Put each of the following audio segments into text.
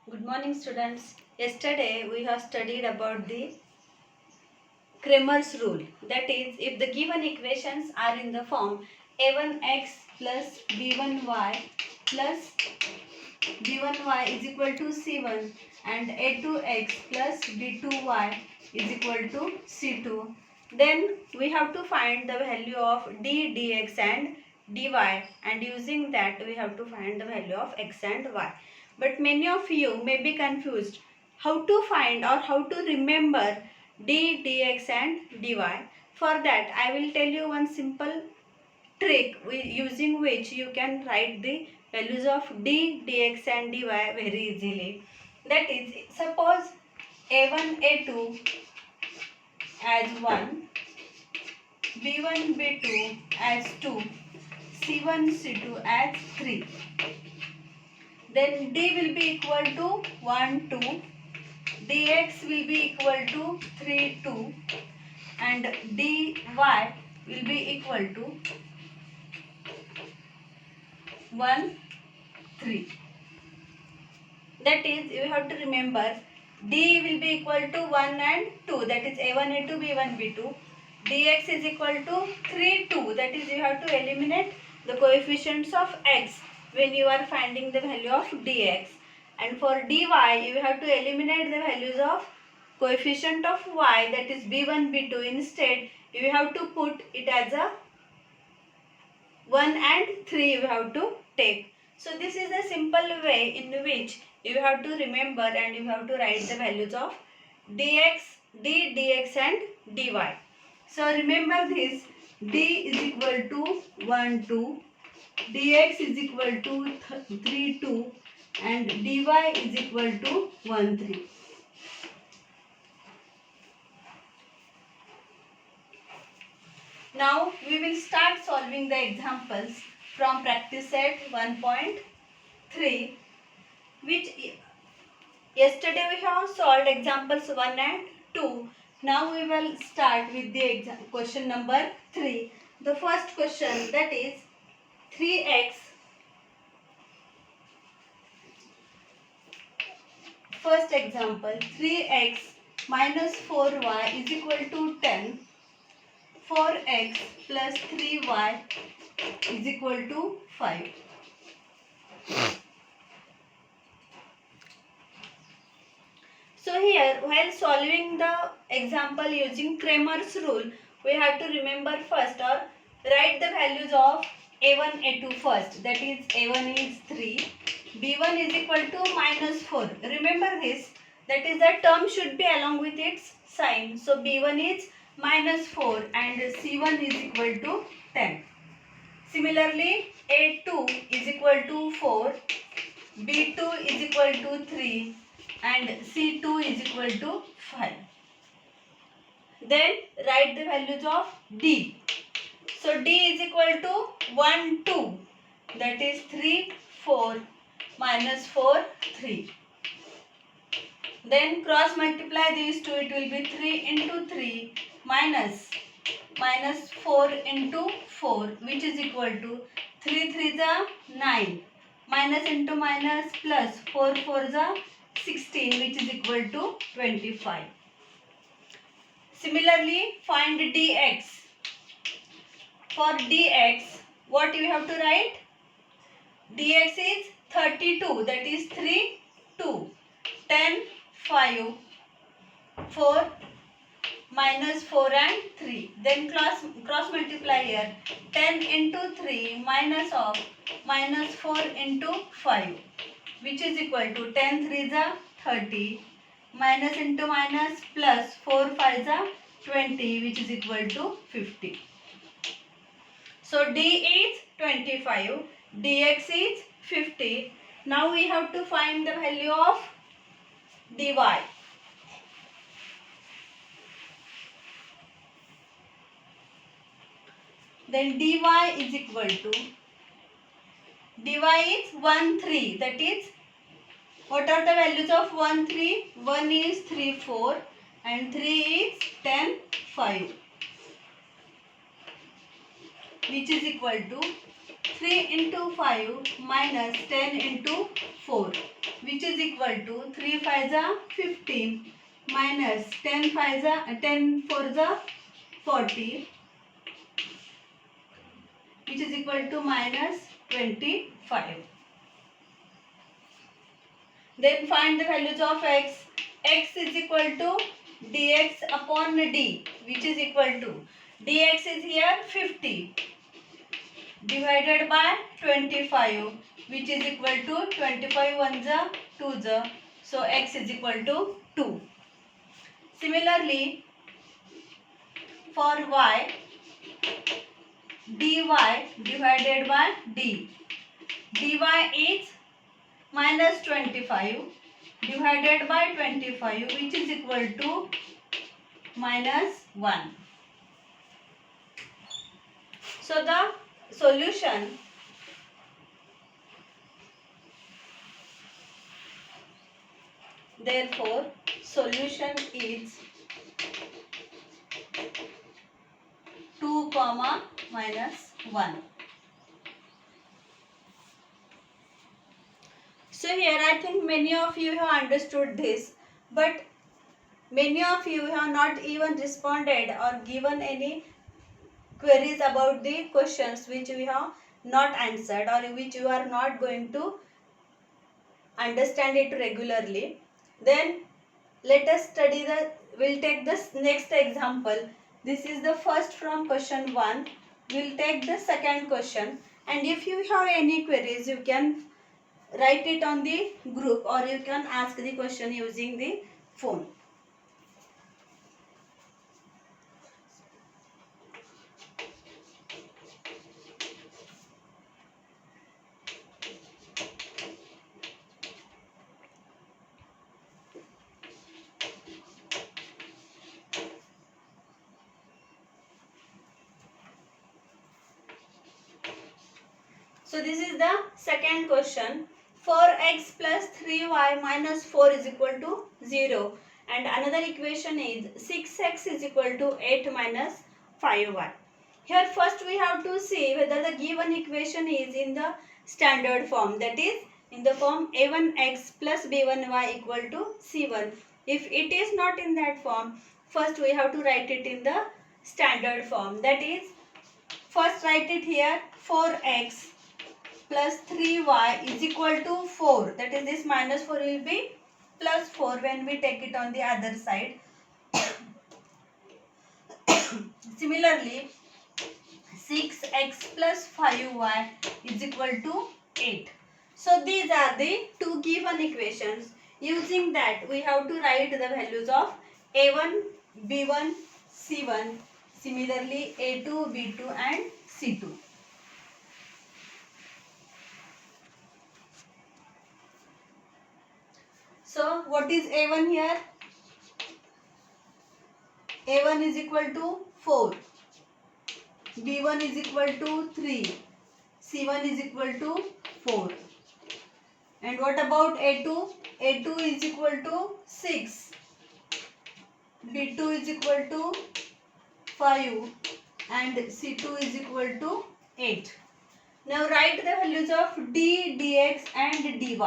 Good morning, students. Yesterday we have studied about the Cramer's rule. That is, if the given equations are in the form a1x plus b1y plus b1y is equal to c1 and a2x plus b2y is equal to c2, then we have to find the value of dx and dy, and using that we have to find the value of x and y. But many of you may be confused how to find or how to remember dx and dy. For that I will tell you one simple trick using which you can write the values of dx and dy very easily. That is, suppose a1 a2 as 1, b1 b2 as 2, c1 c2 as 3. Then d will be equal to 1 2, dx will be equal to 3 2, and dy will be equal to 1 3. That is, you have to remember d will be equal to 1 and 2, that is a1 a2 b1 b2. Dx is equal to 3 2, that is you have to eliminate the coefficients of x when you are finding the value of dx, and for dy you have to eliminate the values of coefficient of y, that is b1 b2. Instead you have to put it as a 1 and 3 you have to take. So this is the simple way in which you have to remember and you have to write the values of dx, dx and dy. So remember this: d is equal to 1 2, dx is equal to 3 2, and dy is equal to 1 3. Now we will start solving the examples from practice set 1.3, which yesterday we have solved examples 1 and 2. Now we will start with the question number 3. The first question, that is 3x. First example, 3x minus 4y is equal to 10. 4x plus 3y is equal to 5. So here, while solving the example using Cramer's rule, we have to remember first or write the values of a1 a2 first. That is, a1 is 3, b1 is equal to minus 4. Remember this, that is, the term should be along with its sign. So b1 is minus 4 and c1 is equal to 10. Similarly, a2 is equal to 4, b2 is equal to 3, and c2 is equal to 5. Then write the values of d. So d is equal to 1 2, that is 3 4 minus 4 3. Then cross multiply these two, it will be 3 into 3 minus 4 into 4, which is equal to 3 3 is 9, minus into minus plus 4 4 is 16, which is equal to 25. Similarly, find dx. For dx, what you have to write? Dx is 32, that is 3 2, 10 5 4 minus 4 and 3. Then cross multiply here. 10 into 3 minus of minus 4 into 5, which is equal to 10 3 is 30, minus into minus plus 4 5 is 20, which is equal to 50. So d is 25, dx is 50. Now we have to find the value of dy. Then dy is equal to, dy is 1 3, that is, what are the values of 1 3? 1 is 3 4 and 3 is 10 5, which is equal to 3 into 5 minus 10 into 4, which is equal equal to 3 5 15 minus 10 4 40, which is equal to minus 25. Then find the values of x. X is equal to dx upon d, which is equal to dx is here 50 divided by 25, which is equal to 25 1 2, so x is equal to 2. Similarly, for y, dy divided by d, dy is minus 25 divided by 25, which is equal to minus 1. So the solution, therefore solution is 2 comma minus 1. So here I think many of you have understood this, but many of you have not even responded or given any queries about the questions which we have not answered or which you are not going to understand it regularly. Then let us study we'll take this next example. This is the first from question 1. We'll take the second question, and if you have any queries you can write it on the group or you can ask the question using the phone. So this is the second question. 4x plus 3y minus 4 is equal to 0. And another equation is 6x is equal to 8 minus 5y. Here first we have to see whether the given equation is in the standard form, that is in the form a1x plus b1y equal to c1. If it is not in that form, first we have to write it in the standard form. That is, first write it here, 4x plus 3y is equal to 4. That is, this minus 4 will be plus 4 when we take it on the other side. Similarly, 6x plus 5y is equal to 8. So these are the two given equations. Using that, we have to write the values of a1, b1, c1. Similarly, a2, b2 and c2. So what is a1 here? a1 is equal to 4. b1 is equal to 3. c1 is equal to 4. And what about a2? a2 is equal to 6. b2 is equal to 5. And c2 is equal to 8. Now write the values of d, dx and dy.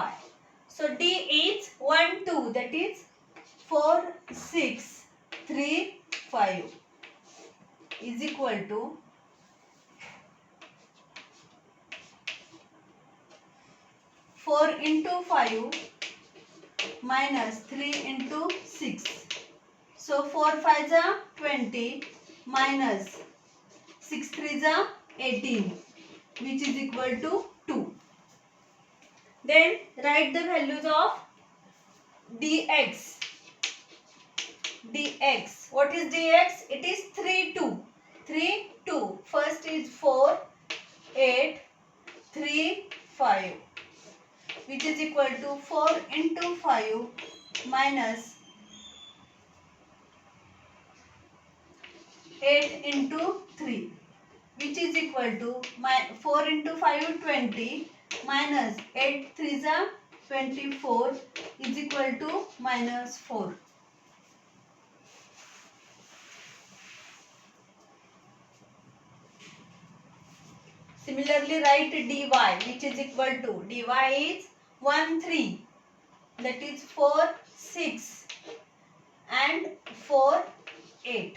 So d is 1, 2, that is 4, 6, 3, 5 is equal to 4 into 5 minus 3 into 6. So 4 5 are 20 minus 6 3 are 18, which is equal to 2. Then write the values of dx. dx. What is dx? It is 3, 2. 3, 2. First is 4, 8, 3, 5. Which is equal to 4 into 5 minus 8 into 3. Which is equal to 4 into 5 20 minus 8 3 are 24 is equal to minus 4. Similarly, write dy, which is equal to dy is 1 3 that is 4, 6 and 4, 8.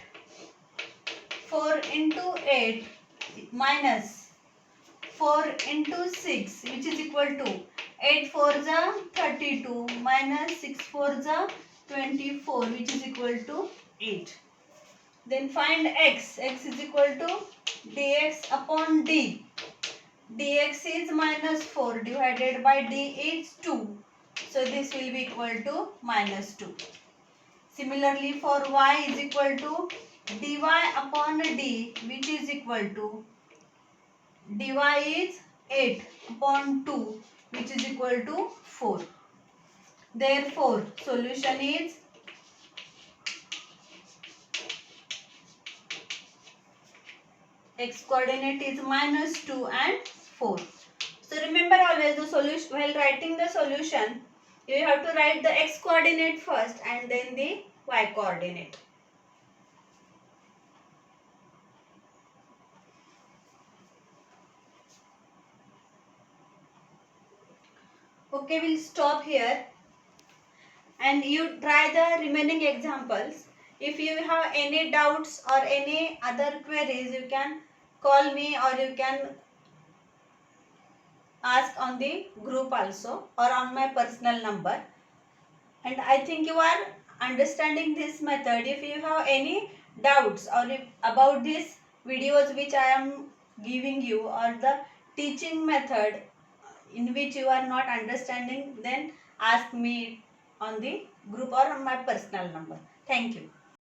4 into 8 minus 4 into 6 which is equal to 8 4 is 32 minus 6 4 is 24 which is equal to 8. Then find x. X is equal to dx upon d. Dx is minus 4 divided by d is 2. So this will be equal to minus 2. Similarly for y is equal to dy upon d which is equal to dy is 8 upon 2 which is equal to 4. Therefore solution is x coordinate is minus 2 and 4. So remember always the solution, while writing the solution you have to write the x coordinate first and then the y coordinate. Okay, we'll stop here and you try the remaining examples. If you have any doubts or any other queries, you can call me or you can ask on the group also or on my personal number. And I think you are understanding this method. If you have any doubts or if about these videos which I am giving you or the teaching method in which you are not understanding, then ask me on the group or on my personal number. Thank you.